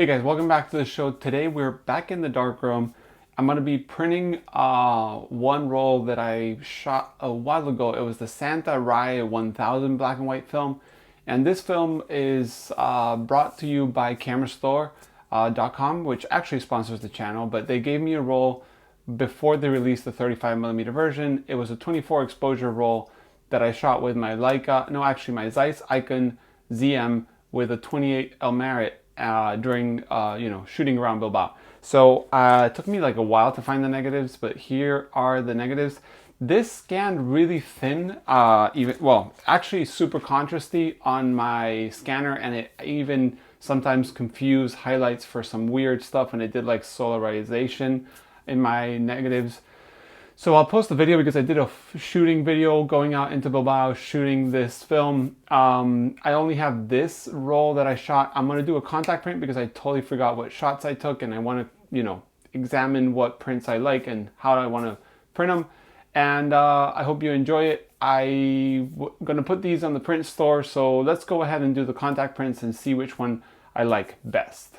Hey guys, welcome back to the show. Today we're back in the darkroom. I'm going to be printing one roll that I shot a while ago. It was the Santa RAE 1000 black and white film. And this film is brought to you by CameraStore.com, which actually sponsors the channel. But they gave me a roll before they released the 35mm version. It was a 24 exposure roll that I shot with my my Zeiss Icon ZM with a 28 Elmarit during shooting around Bilbao. So it took me like a while to find the negatives, but here are the negatives. This scanned really thin, actually super contrasty on my scanner, and it even sometimes confused highlights for some weird stuff, and it did like solarization in my negatives. So I'll post the video because I did a shooting video going out into Bilbao shooting this film. I only have this roll that I shot. I'm going to do a contact print because I totally forgot what shots I took, and I want to, examine what prints I like and how I want to print them. And I hope you enjoy it. I'm going to put these on the print store, so let's go ahead and do the contact prints and see which one I like best.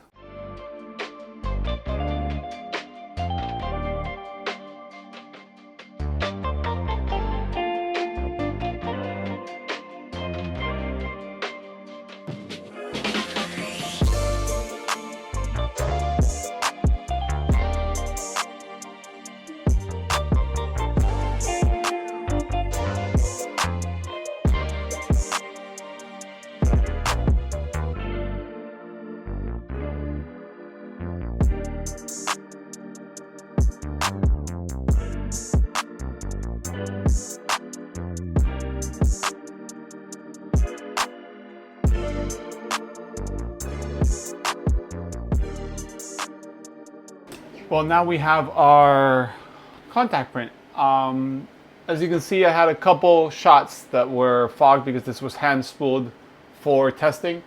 Well, now we have our contact print. As you can see, I had a couple shots that were fogged because this was hand spooled for testing.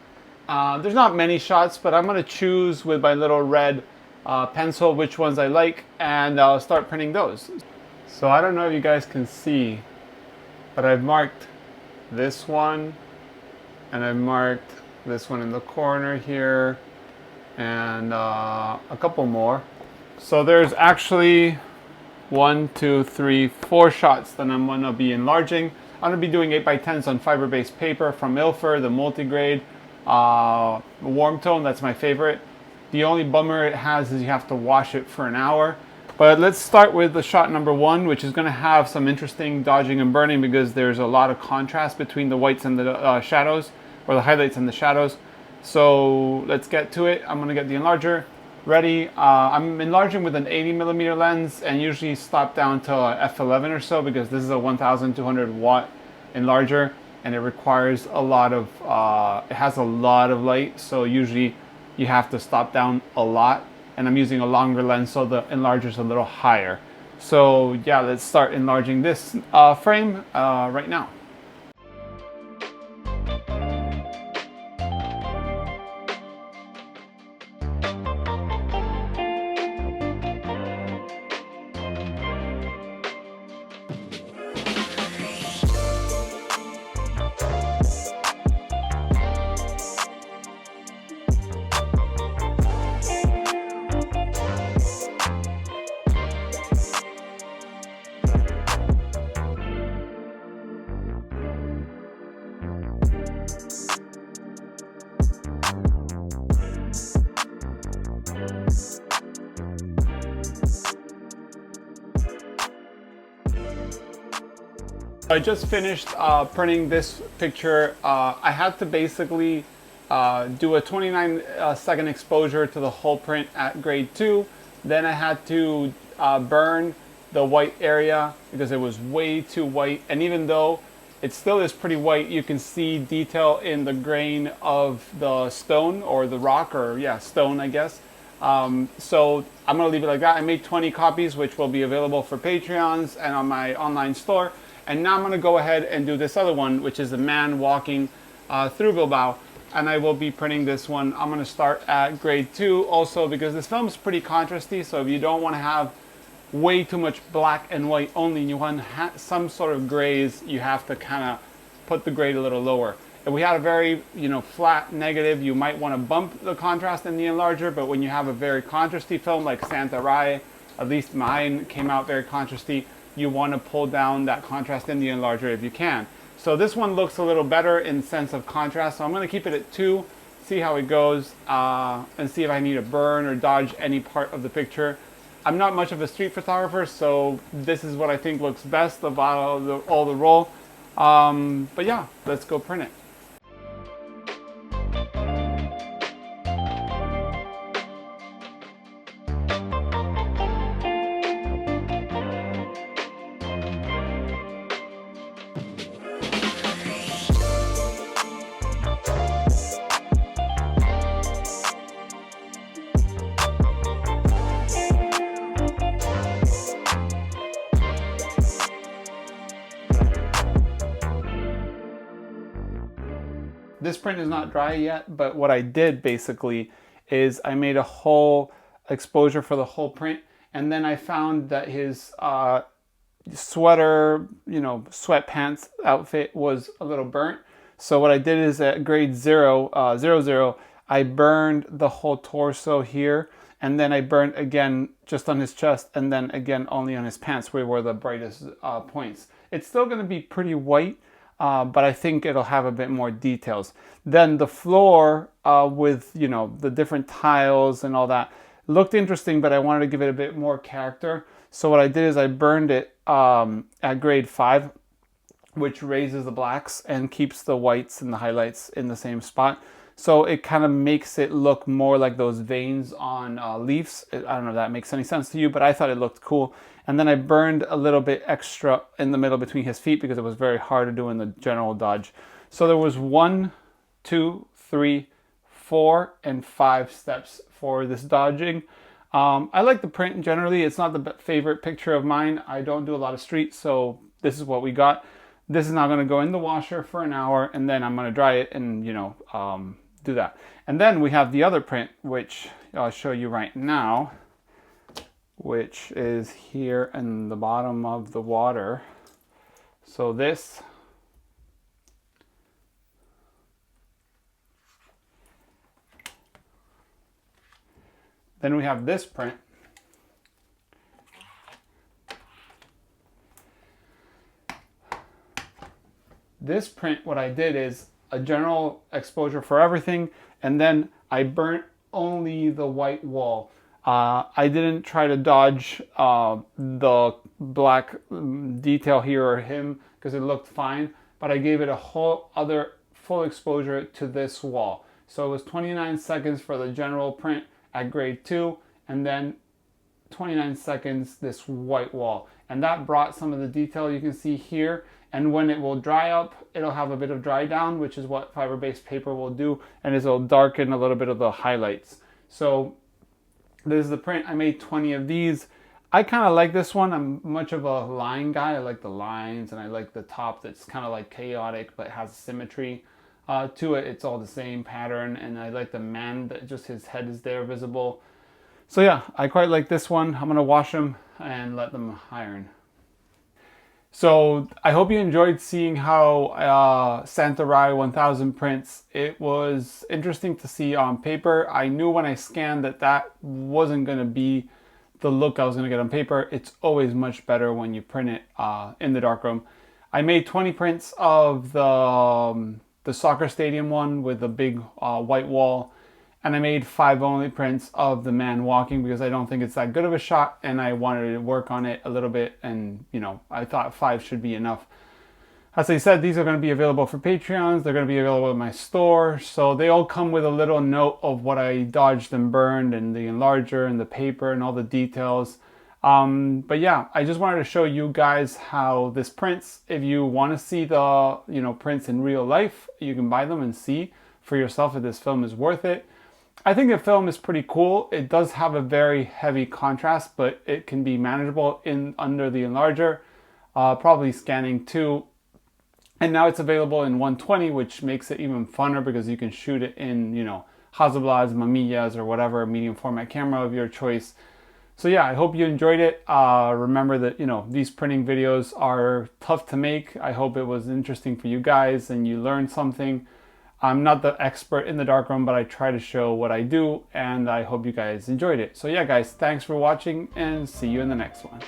There's not many shots, but I'm going to choose with my little red pencil which ones I like, and I'll start printing those. So I don't know if you guys can see, but I've marked this one, and I've marked this one in the corner here, and a couple more. So there's actually 4 shots that I'm going to be enlarging. I'm going to be doing 8x10s on fiber-based paper from Ilford, the multi-grade warm tone. That's my favorite. The only bummer it has is you have to wash it for an hour. But let's start with the shot number 1, which is going to have some interesting dodging and burning because there's a lot of contrast between the whites and the shadows, or the highlights and the shadows. So let's get to it. I'm going to get the enlarger ready. I'm enlarging with an 80mm lens and usually stop down to f11 or so because this is a 1200 watt enlarger and it requires a lot of, it has a lot of light, so usually you have to stop down a lot, and I'm using a longer lens so the enlarger is a little higher. So yeah, let's start enlarging this frame right now. I just finished printing this picture. I had to basically do a 29-second exposure to the whole print at grade 2. Then I had to burn the white area because it was way too white. And even though it still is pretty white, you can see detail in the grain of the stone or the rock, or yeah, stone, I guess. So I'm gonna leave it like that. I made 20 copies, which will be available for Patreons and on my online store. And now I'm going to go ahead and do this other one, which is a man walking through Bilbao. And I will be printing this one. I'm going to start at grade 2 also because this film is pretty contrasty. So if you don't want to have way too much black and white only, you want some sort of grays, you have to kind of put the grade a little lower. If we had a very, flat negative, you might want to bump the contrast in the enlarger, but when you have a very contrasty film like Santa RAE, at least mine came out very contrasty, you want to pull down that contrast in the enlarger if you can. So this one looks a little better in sense of contrast, so I'm going to keep it at 2, see how it goes, and see if I need to burn or dodge any part of the picture. I'm not much of a street photographer, so this is what I think looks best of all the roll. But yeah, let's go print it. This print is not dry yet, but what I did basically is I made a whole exposure for the whole print, and then I found that his sweater, sweatpants outfit was a little burnt. So what I did is at grade 0, 00, I burned the whole torso here, and then I burned again just on his chest, and then again only on his pants where were the brightest points. It's still going to be pretty white, but I think it'll have a bit more details. Then the floor with, the different tiles and all that looked interesting, but I wanted to give it a bit more character. So what I did is I burned it at grade 5, which raises the blacks and keeps the whites and the highlights in the same spot. So it kind of makes it look more like those veins on leaves. I don't know if that makes any sense to you, but I thought it looked cool. And then I burned a little bit extra in the middle between his feet because it was very hard to do in the general dodge. So there was 1, 2, 3, 4, and 5 steps for this dodging. I like the print generally. It's not the favorite picture of mine. I don't do a lot of street, so this is what we got. This is now going to go in the washer for an hour, and then I'm going to dry it and, do that. And then we have the other print, which I'll show you right now, which is here in the bottom of the water. So this, then we have this print. This print, what I did is a general exposure for everything, and then I burnt only the white wall. I didn't try to dodge the black detail here or him because it looked fine, but I gave it a whole other full exposure to this wall. So it was 29 seconds for the general print at grade 2, and then 29 seconds this white wall. And that brought some of the detail you can see here. And when it will dry up, it'll have a bit of dry down, which is what fiber-based paper will do, and it'll darken a little bit of the highlights. So this is the print. I made 20 of these. I kind of like this one. I'm much of a line guy. I like the lines, and I like the top that's kind of like chaotic but has symmetry to it. It's all the same pattern, and I like the man that just his head is there visible. So yeah, I quite like this one. I'm gonna wash them and let them iron. So I hope you enjoyed seeing how Santa RAE 1000 prints. It was interesting to see on paper. I knew when I scanned that that wasn't going to be the look I was going to get on paper. It's always much better when you print it in the darkroom. I made 20 prints of the soccer stadium one with the big white wall. And I made 5 only prints of the man walking because I don't think it's that good of a shot, and I wanted to work on it a little bit, and I thought 5 should be enough. As I said, these are going to be available for Patreons. They're going to be available in my store, so they all come with a little note of what I dodged and burned, and the enlarger and the paper and all the details. But yeah, I just wanted to show you guys how this prints. If you want to see the prints in real life, you can buy them and see for yourself if this film is worth it. I think the film is pretty cool. It does have a very heavy contrast, but it can be manageable under the enlarger, probably scanning too. And now it's available in 120, which makes it even funner because you can shoot it in, Hasselblads, Mamillas, or whatever medium format camera of your choice. So yeah, I hope you enjoyed it. Remember that, these printing videos are tough to make. I hope it was interesting for you guys and you learned something. I'm not the expert in the darkroom, but I try to show what I do, and I hope you guys enjoyed it. So yeah, guys, thanks for watching, and see you in the next one.